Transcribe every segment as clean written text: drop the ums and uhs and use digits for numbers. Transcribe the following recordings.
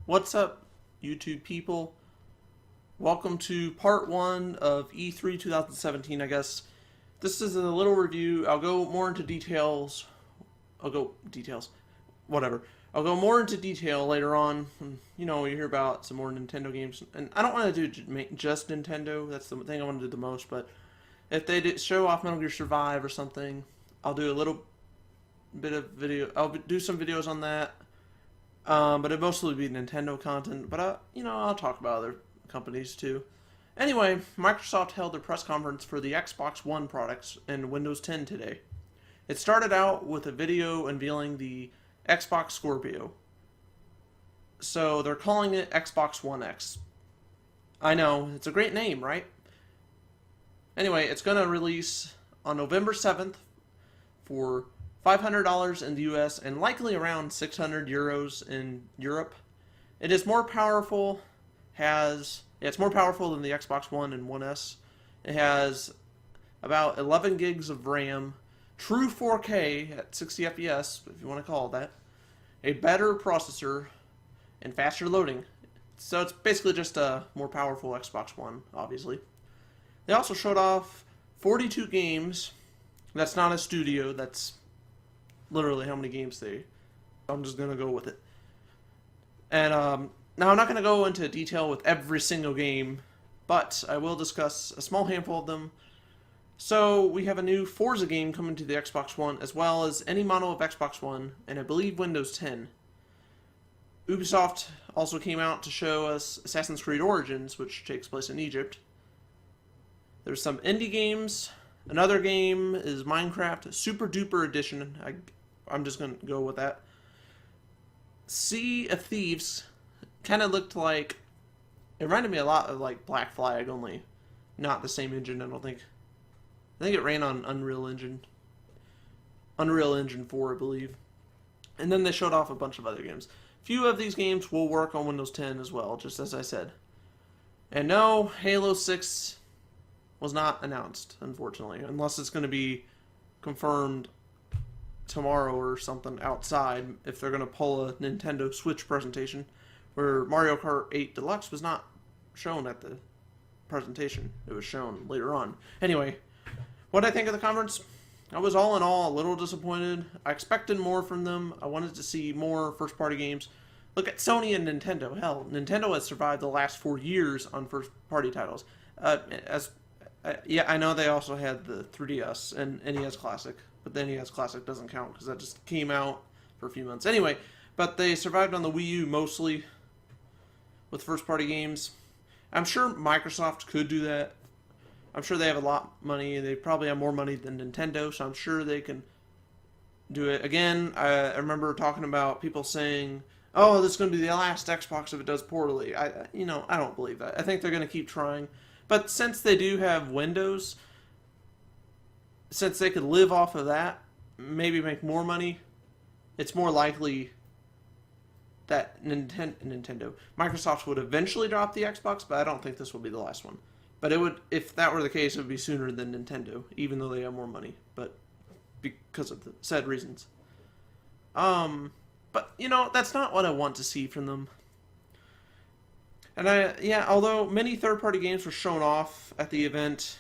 What's up, YouTube people? Welcome to part one of E3 2017, I guess. This is a little review. I'll go more into details. Whatever. I'll go more into detail later on. You hear about some more Nintendo games. And I don't want to do just Nintendo. That's the thing I want to do the most. But if they show off Metal Gear Survive or something, I'll do a little bit of video. I'll do some videos on that. But it mostly be Nintendo content. But I'll talk about other companies too. Anyway, Microsoft held their press conference for the Xbox One products and Windows 10 today. It started out with a video unveiling the Xbox Scorpio. So they're calling it Xbox One X. I know, it's a great name, right? Anyway, it's going to release on November 7th for $500 in the US and likely around 600 euros in Europe. It is more powerful, it's more powerful than the Xbox One and One S. It has about 11 gigs of RAM, true 4K at 60 FPS, if you want to call it that, a better processor, and faster loading. So it's basically just a more powerful Xbox One, obviously. They also showed off 42 games. That's not a studio, that's literally how many games I'm just going to go with it. And now I'm not going to go into detail with every single game, but I will discuss a small handful of them. So we have a new Forza game coming to the Xbox One, as well as any model of Xbox One, and I believe Windows 10. Ubisoft also came out to show us Assassin's Creed Origins, which takes place in Egypt. There's some indie games. Another game is Minecraft Super Duper Edition. I'm just going to go with that. Sea of Thieves kind of looked like... It reminded me a lot of like Black Flag, only not the same engine, I don't think. I think it ran on Unreal Engine. Unreal Engine 4, I believe. And then they showed off a bunch of other games. Few of these games will work on Windows 10 as well, just as I said. And no, Halo 6 was not announced, unfortunately, unless it's going to be confirmed tomorrow or something outside, if they're going to pull a Nintendo Switch presentation, where Mario Kart 8 Deluxe was not shown at the presentation. It was shown later on. Anyway, what did I think of the conference? I was all in all a little disappointed. I expected more from them. I wanted to see more first-party games. Look at Sony and Nintendo. Hell, Nintendo has survived the last 4 years on first-party titles. Yeah, I know they also had the 3DS and NES Classic, but the NES Classic doesn't count because that just came out for a few months. Anyway, but they survived on the Wii U mostly with first-party games. I'm sure Microsoft could do that. I'm sure they have a lot of money. They probably have more money than Nintendo, so I'm sure they can do it. Again, I remember talking about people saying, oh, this is going to be the last Xbox if it does poorly. I don't believe that. I think they're going to keep trying. But since they do have Windows, since they could live off of that, maybe make more money, it's more likely that Microsoft would eventually drop the Xbox, but I don't think this will be the last one. But it would, if that were the case, it would be sooner than Nintendo, even though they have more money, but because of the said reasons. But that's not what I want to see from them. And although many third-party games were shown off at the event,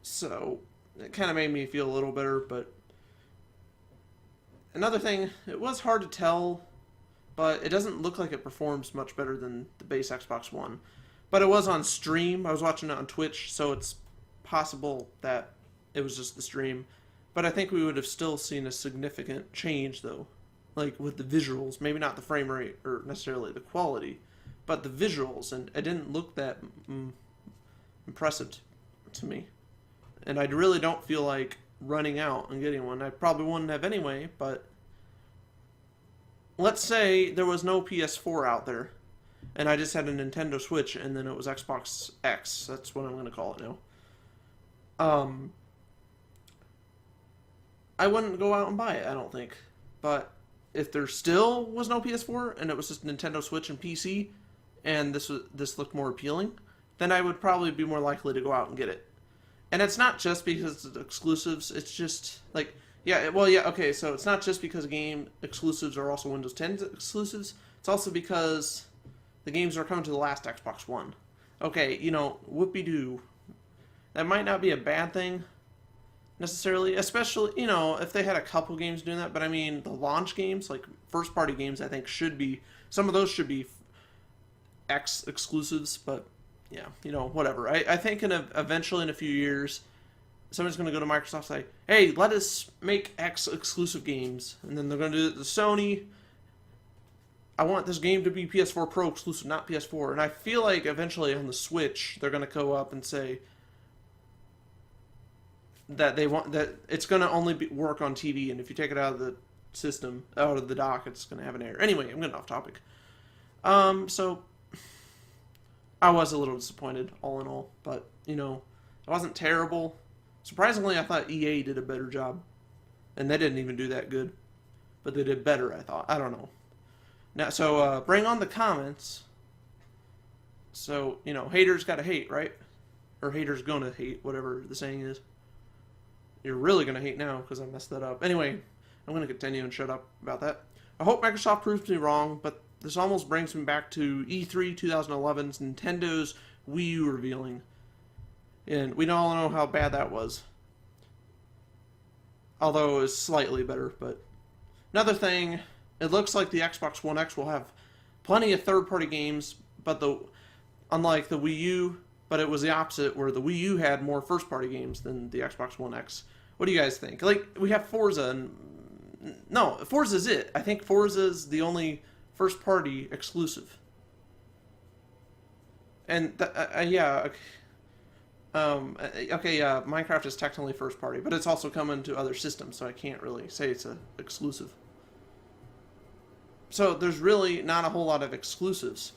so it kind of made me feel a little better, but another thing, it was hard to tell, but it doesn't look like it performs much better than the base Xbox One. But it was on stream. I was watching it on Twitch, so it's possible that it was just the stream. But I think we would have still seen a significant change, though. Like, with the visuals. Maybe not the frame rate, or necessarily the quality, but the visuals. And it didn't look that impressive to me. And I really don't feel like running out and getting one. I probably wouldn't have anyway, but let's say there was no PS4 out there, and I just had a Nintendo Switch, and then it was Xbox X. That's what I'm going to call it now. I wouldn't go out and buy it, I don't think. But if there still was no PS4, and it was just Nintendo Switch and PC, and this looked more appealing, then I would probably be more likely to go out and get it. And it's not just because it's exclusives, it's just, like, okay, so it's not just because game exclusives are also Windows 10 exclusives, It's also because the games are coming to the last Xbox One. Okay, you know, whoopee-doo. That might not be a bad thing, necessarily, especially, you know, if they had a couple games doing that, but I mean, the launch games, like first-party games, I think should be, some of those should be X exclusives, but yeah, you know, whatever. I think eventually in a few years, somebody's going to go to Microsoft and say, hey, let us make X exclusive games. And then they're going to do it to Sony. I want this game to be PS4 Pro exclusive, not PS4. And I feel like eventually on the Switch, they're going to go up and say that they want that it's going to only work on TV. And if you take it out of the system, out of the dock, it's going to have an error. Anyway, I'm getting off topic. So I was a little disappointed, all in all. But, you know, it wasn't terrible. Surprisingly, I thought EA did a better job. And they didn't even do that good. But they did better, I thought. I don't know. Now, so, bring on the comments. So, you know, haters gotta hate, right? Or haters gonna hate, whatever the saying is. You're really gonna hate now, because I messed that up. Anyway, I'm gonna continue and shut up about that. I hope Microsoft proves me wrong, but this almost brings me back to E3 2011's Nintendo's Wii U revealing. And we all know how bad that was. Although it was slightly better, but... Another thing, it looks like the Xbox One X will have plenty of third-party games, but unlike the Wii U, but it was the opposite, where the Wii U had more first-party games than the Xbox One X. What do you guys think? Like, we have Forza, and... No, Forza's it. I think Forza's the only first-party exclusive. And, yeah... Minecraft is technically first party, but it's also coming to other systems, so I can't really say it's an exclusive. So there's really not a whole lot of exclusives.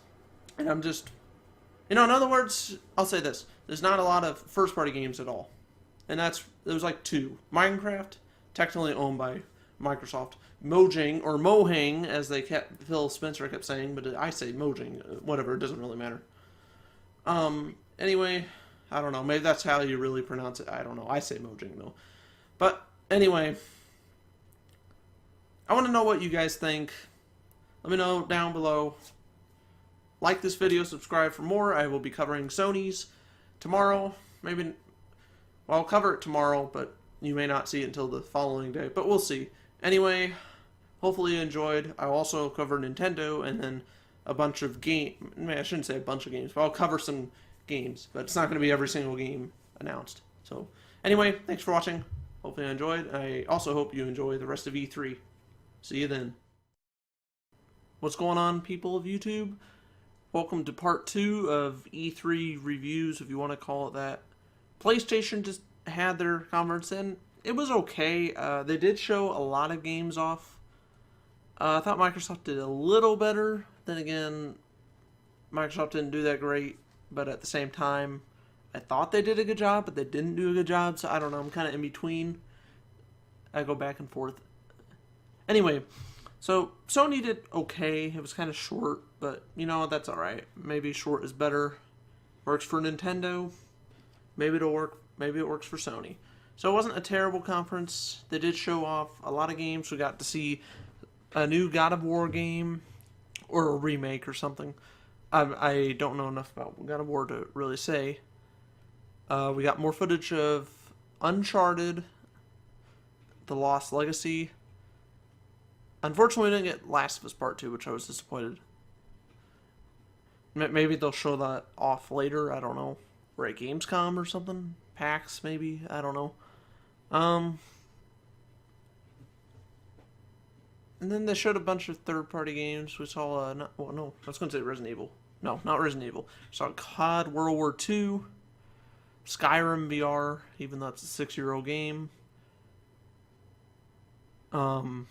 And I'm just, you know, in other words, I'll say this. There's not a lot of first party games at all. And there's like two. Minecraft, technically owned by Microsoft. Mojang, or Mohang, as Phil Spencer kept saying, but I say Mojang, whatever, it doesn't really matter. Anyway... I don't know. Maybe that's how you really pronounce it. I don't know. I say Mojang, though. But, anyway. I want to know what you guys think. Let me know down below. Like this video. Subscribe for more. I will be covering Sony's tomorrow. Maybe... Well, I'll cover it tomorrow, but you may not see it until the following day. But we'll see. Anyway, hopefully you enjoyed. I'll also cover Nintendo and then a bunch of I shouldn't say a bunch of games, but I'll cover some... games, but it's not going to be every single game announced. So, anyway, thanks for watching. Hopefully you enjoyed. I also hope you enjoy the rest of E3. See you then. What's going on, people of YouTube? Welcome to part 2 of E3 reviews, if you want to call it that. PlayStation just had their conference, and it was okay. They did show a lot of games off. I thought Microsoft did a little better. Then again, Microsoft didn't do that great. But at the same time, I thought they did a good job, but they didn't do a good job. So I don't know. I'm kind of in between. I go back and forth. Anyway, so Sony did okay. It was kind of short, but you know, that's alright. Maybe short is better. Works for Nintendo. Maybe it'll work. Maybe it works for Sony. So it wasn't a terrible conference. They did show off a lot of games. We got to see a new God of War game or a remake or something. I don't know enough about God of War to really say. We got more footage of Uncharted, The Lost Legacy. Unfortunately, we didn't get Last of Us Part 2, which I was disappointed. Maybe they'll show that off later, I don't know. Or at Gamescom or something? PAX, maybe? I don't know. And then they showed a bunch of third-party games. We saw, I was going to say Resident Evil. No, not Resident Evil. We saw COD World War II, Skyrim VR, even though it's a 6-year-old game. Snow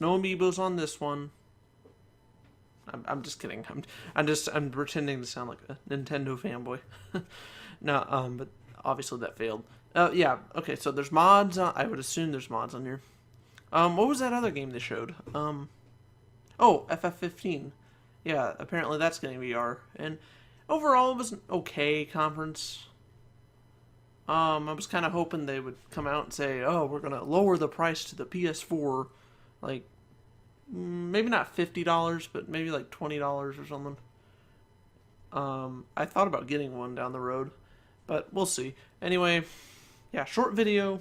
Amiibos on this one. I'm just kidding. I'm pretending to sound like a Nintendo fanboy. No, but obviously that failed. Yeah, okay, so there's mods. I would assume there's mods on here. What was that other game they showed? Oh, FF15. Yeah, apparently that's getting VR. And overall, it was an okay conference. I was kind of hoping they would come out and say, oh, we're going to lower the price to the PS4. Like, maybe not $50, but maybe like $20 or something. I thought about getting one down the road, but we'll see. Anyway, yeah, short video.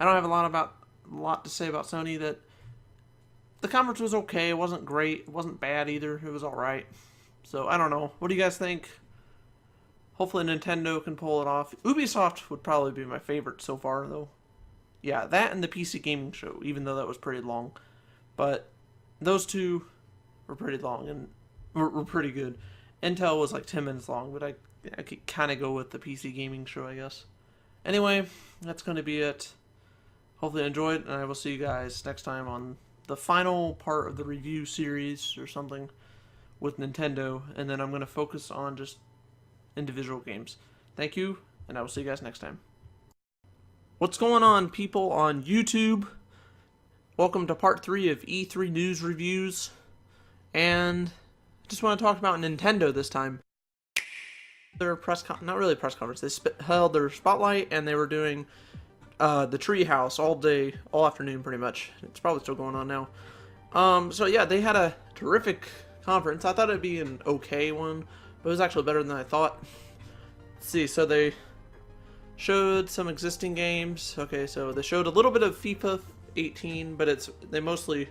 I don't have a lot to say about Sony. That the conference was okay. It wasn't great. It wasn't bad either. It was all right. So I don't know. What do you guys think? Hopefully Nintendo can pull it off. Ubisoft would probably be my favorite so far, though. Yeah, that and the PC Gaming Show, even though that was pretty long. But those two were pretty long and were pretty good. Intel was like 10 minutes long, but I could kind of go with the PC Gaming Show, I guess. Anyway, that's going to be it. Hopefully you enjoyed, and I will see you guys next time on the final part of the review series or something with Nintendo, and then I'm going to focus on just individual games. Thank you, and I will see you guys next time. What's going on, people on YouTube? Welcome to part 3 of E3 News Reviews, and I just want to talk about Nintendo this time. Their not really press conference, they held their spotlight, and they were doing the Treehouse all day, all afternoon pretty much. It's probably still going on now. So yeah, they had a terrific conference. I thought it'd be an okay one, but it was actually better than I thought. Let's see, so they showed some existing games. Okay, so they showed a little bit of FIFA 18, but they mostly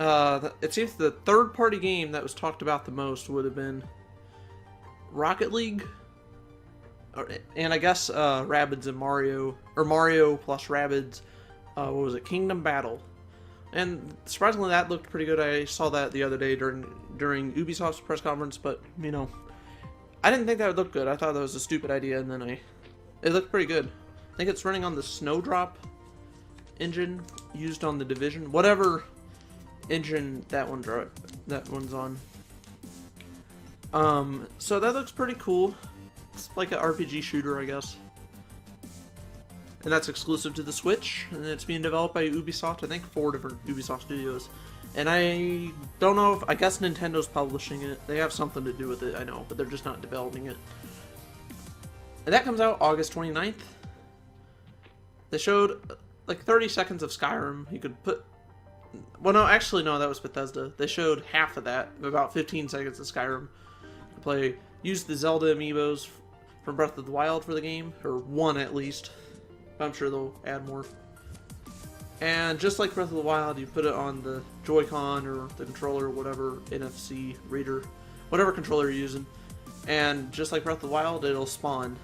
it seems the third-party game that was talked about the most would have been Rocket League, and I guess Rabbids and Mario, or Mario plus Rabbids. What was it? Kingdom Battle. And surprisingly, that looked pretty good. I saw that the other day during Ubisoft's press conference, but you know, I didn't think that would look good. I thought that was a stupid idea, and then it looked pretty good. I think it's running on the Snowdrop engine used on the Division, whatever engine that one's on. So that looks pretty cool. It's like an RPG shooter, I guess. And that's exclusive to the Switch, and it's being developed by Ubisoft, I think 4 different Ubisoft studios. And I don't know I guess Nintendo's publishing it. They have something to do with it, I know, but they're just not developing it. And that comes out August 29th. They showed like 30 seconds of Skyrim. You could put... Well, no, actually, no, that was Bethesda. They showed half of that, about 15 seconds of Skyrim. Use the Zelda amiibos from Breath of the Wild for the game, or one at least. I'm sure they'll add more. And just like Breath of the Wild, you put it on the Joy-Con or the controller, or whatever NFC reader, whatever controller you're using. And just like Breath of the Wild, it'll spawn.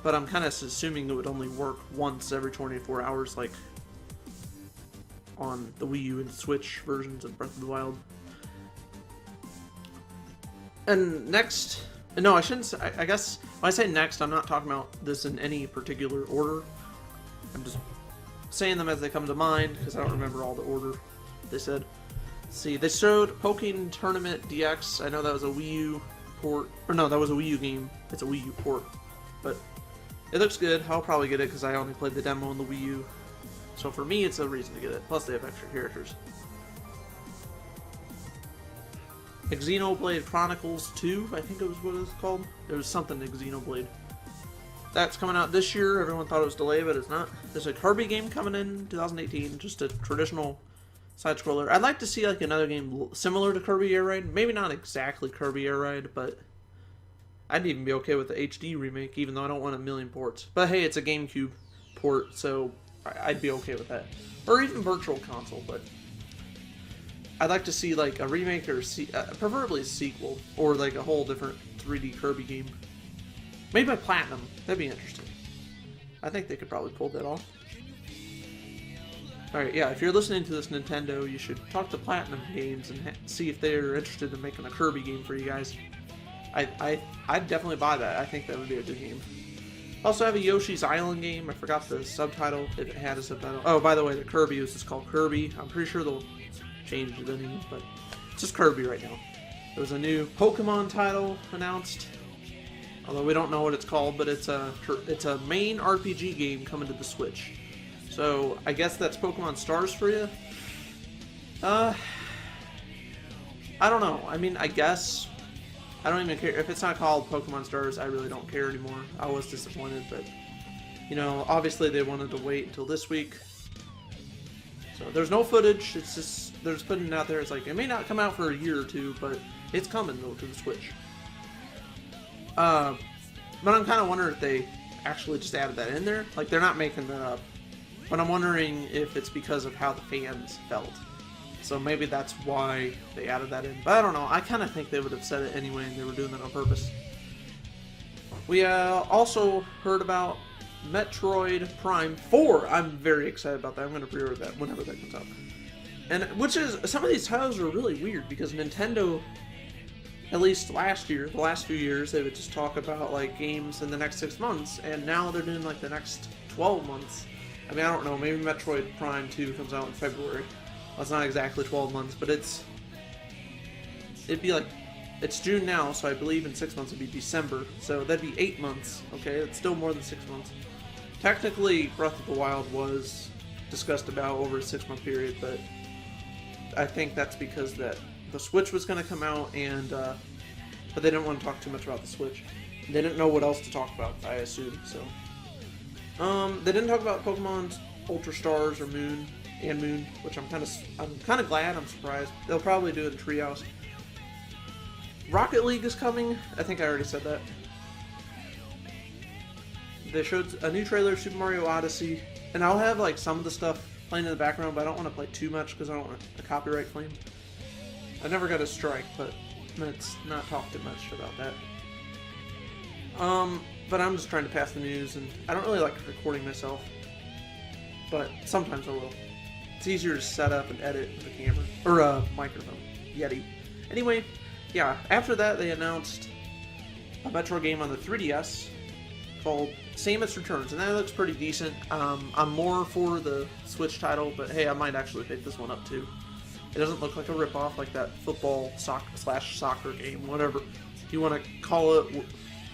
But I'm kind of assuming it would only work once every 24 hours, like on the Wii U and Switch versions of Breath of the Wild. And next, no, I shouldn't say, I guess when I say next, I'm not talking about this in any particular order. I'm just saying them as they come to mind, because I don't remember all the order they said. Let's see, they showed Pokémon Tournament DX. I know that was a Wii U port, or no, that was a Wii U game. It's a Wii U port, but it looks good. I'll probably get it because I only played the demo on the Wii U. So for me, it's a reason to get it. Plus, they have extra characters. Xenoblade Chronicles 2, I think it was what it was called. It was something to Xenoblade. That's coming out this year. Everyone thought it was delayed, but it's not. There's a Kirby game coming in 2018, just a traditional side-scroller. I'd like to see like another game similar to Kirby Air Ride. Maybe not exactly Kirby Air Ride, but I'd even be okay with the HD remake, even though I don't want a million ports. But hey, it's a GameCube port, so I'd be okay with that. Or even Virtual Console, but I'd like to see like a remake or preferably a sequel, or like a whole different 3D Kirby game. Made by Platinum. That'd be interesting. I think they could probably pull that off. Alright, yeah, if you're listening to this, Nintendo, you should talk to Platinum Games and see if they're interested in making a Kirby game for you guys. I'd definitely buy that. I think that would be a good game. Also have a Yoshi's Island game. I forgot the subtitle, if it had a subtitle. Oh, by the way, the Kirby was just called Kirby. I'm pretty sure they'll change the name, but it's just Kirby right now. There was a new Pokemon title announced, although we don't know what it's called, but it's a main RPG game coming to the Switch. So I guess that's Pokemon Stars for you. I don't know. I mean, I guess I don't even care if it's not called Pokemon Stars. I really don't care anymore. I was disappointed, but you know, obviously they wanted to wait until this week. So there's no footage. It's just they're just putting it out there. It's like it may not come out for a year or two, but it's coming though to the Switch. But I'm kind of wondering if they actually just added that in there. Like they're not making that up. But I'm wondering if it's because of how the fans felt. So maybe that's why they added that in. But I don't know. I kind of think they would have said it anyway, and they were doing that on purpose. We also heard about Metroid Prime 4. I'm very excited about that. I'm going to pre-order that whenever that comes out. And which is, some of these titles are really weird because Nintendo, at least last year, the last few years, they would just talk about like games in the next 6 months, and now they're doing like the next 12 months. I mean, I don't know, maybe Metroid Prime 2 comes out in February. Well, it's not exactly 12 months, but it'd be like, it's June now, so I believe in 6 months it'd be December, so that'd be 8 months, okay? It's still more than 6 months. Technically, Breath of the Wild was discussed about over a 6-month period, but I think that's because that the Switch was going to come out, and but they didn't want to talk too much about the Switch. They didn't know what else to talk about, I assume, so. They didn't talk about Pokemon Ultra Stars or Moon, which I'm kind of glad. I'm surprised. They'll probably do it in Treehouse. Rocket League is coming. I think I already said that. They showed a new trailer of Super Mario Odyssey, and I'll have like some of the stuff playing in the background, but I don't want to play too much because I don't want a copyright claim. I never got a strike, but let's not talk too much about that. But I'm just trying to pass the news, and I don't really like recording myself, but sometimes I will. It's easier to set up and edit with a camera, or a microphone, Yeti. Anyway, yeah, after that they announced a Metro game on the 3DS called Samus Returns, and that looks pretty decent. I'm more for the Switch title, but hey, I might actually pick this one up too. It doesn't look like a ripoff like that football soccer game, whatever you want to call it,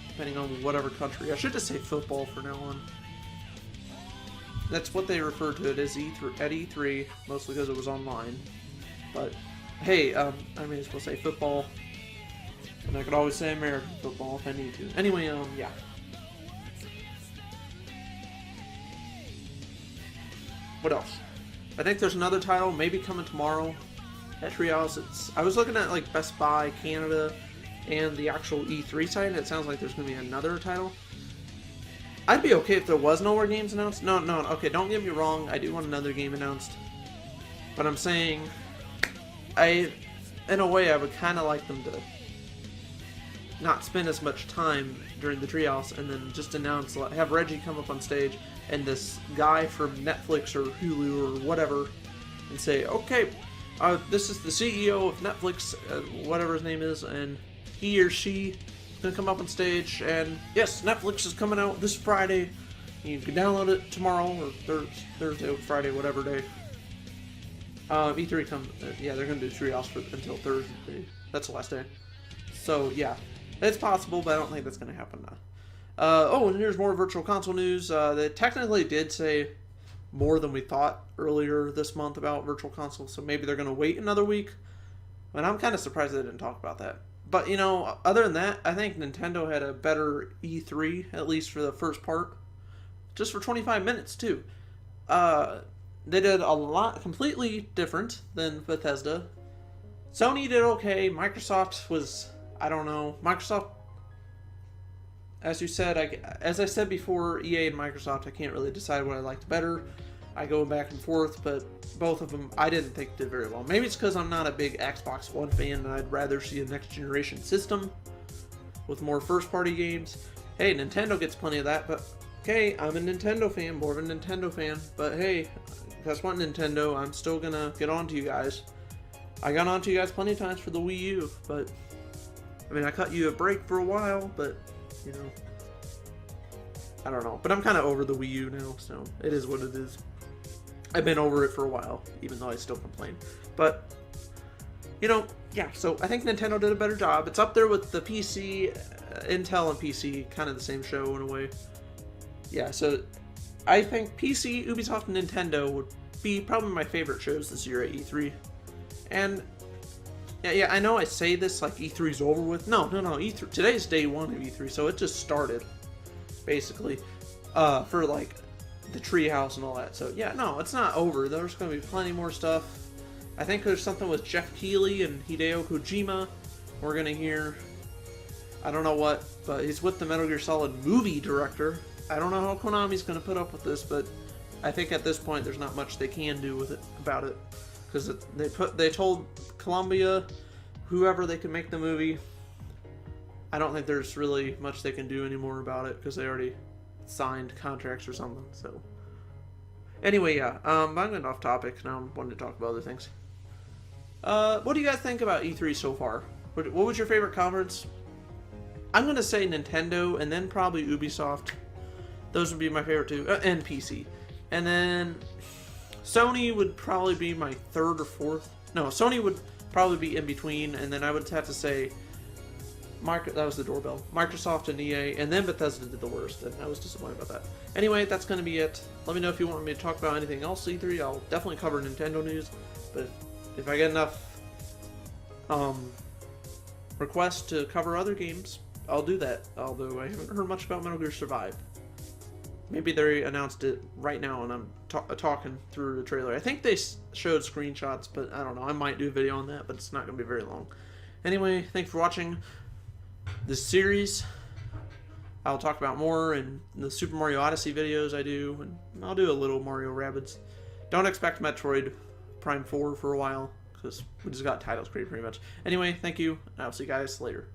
depending on whatever country. I should just say football from now on. That's what they refer to it as at E3, mostly because it was online. But hey, I may as well say football, and I could always say American football if I need to. Anyway, yeah. What else? I think there's another title maybe coming tomorrow at Treehouse. I was looking at like Best Buy Canada and the actual E3 site, and it sounds like there's going to be another title. I'd be okay if there was no more games announced. No, okay, don't get me wrong, I do want another game announced. But I'm saying, in a way, I would kind of like them to not spend as much time during the Treehouse and then just announce, have Reggie come up on stage and this guy from Netflix or Hulu or whatever and say, okay, this is the CEO of Netflix, whatever his name is, and he or she is going to come up on stage, and yes, Netflix is coming out this Friday. You can download it tomorrow or Thursday or Friday, whatever day. E3 yeah, they're going to do Treehouse until Thursday. That's the last day. So yeah, it's possible, but I don't think that's going to happen now. And here's more Virtual Console news. They technically did say more than we thought earlier this month about Virtual Console, so maybe they're going to wait another week. And I'm kind of surprised they didn't talk about that. But, you know, other than that, I think Nintendo had a better E3, at least for the first part. Just for 25 minutes, too. They did a lot completely different than Bethesda. Sony did okay. Microsoft was, I don't know. Microsoft, as you said, as I said before, EA and Microsoft, I can't really decide what I liked better. I go back and forth, but both of them I didn't think did very well. Maybe it's because I'm not a big Xbox One fan and I'd rather see a next generation system with more first party games. Hey, Nintendo gets plenty of that, but okay, I'm a Nintendo fan, more of a Nintendo fan, but hey, guess what, Nintendo, I'm still gonna get on to you guys. I got on to you guys plenty of times for the Wii U, but I mean, I cut you a break for a while, but you know, I don't know. But I'm kind of over the Wii U now, so it is what it is. I've been over it for a while, even though I still complain. But, you know, yeah, so I think Nintendo did a better job. It's up there with the PC, Intel and PC, kind of the same show in a way. Yeah, so I think PC, Ubisoft, and Nintendo would be probably my favorite shows this year at E3. And, yeah, I know I say this like E3's over with. No, E3, today's day one of E3, so it just started, basically, for like the treehouse and all that. So yeah, no, it's not over. There's going to be plenty more stuff. I think there's something with Jeff Keighley and Hideo Kojima. We're going to hear, I don't know what, but he's with the Metal Gear Solid movie director. I don't know how Konami's going to put up with this, but I think at this point there's not much they can do with it about it, because they told Columbia, whoever they can make the movie. I don't think there's really much they can do anymore about it because they already signed contracts or something. So anyway, yeah, I'm getting off topic now. I'm wanting to talk about other things. What do you guys think about E3 so far? What was your favorite conference? I'm gonna say Nintendo, and then probably Ubisoft. Those would be my favorite two, and PC. And then Sony would probably be my third or fourth. No, Sony would probably be in between, and then I would have to say that was the doorbell. Microsoft and EA, and then Bethesda did the worst, and I was disappointed about that. Anyway, that's going to be it. Let me know if you want me to talk about anything else E3. I'll definitely cover Nintendo news, but if I get enough requests to cover other games, I'll do that. Although I haven't heard much about Metal Gear Survive. Maybe they announced it right now, and I'm talking through the trailer. I think they showed screenshots, but I don't know. I might do a video on that, but it's not going to be very long. Anyway, thanks for watching this series. I'll talk about more in the Super Mario Odyssey videos I do, and I'll do a little Mario Rabbids. Don't expect Metroid Prime 4 for a while, because we just got titles pretty much. Anyway, thank you, and I'll see you guys later.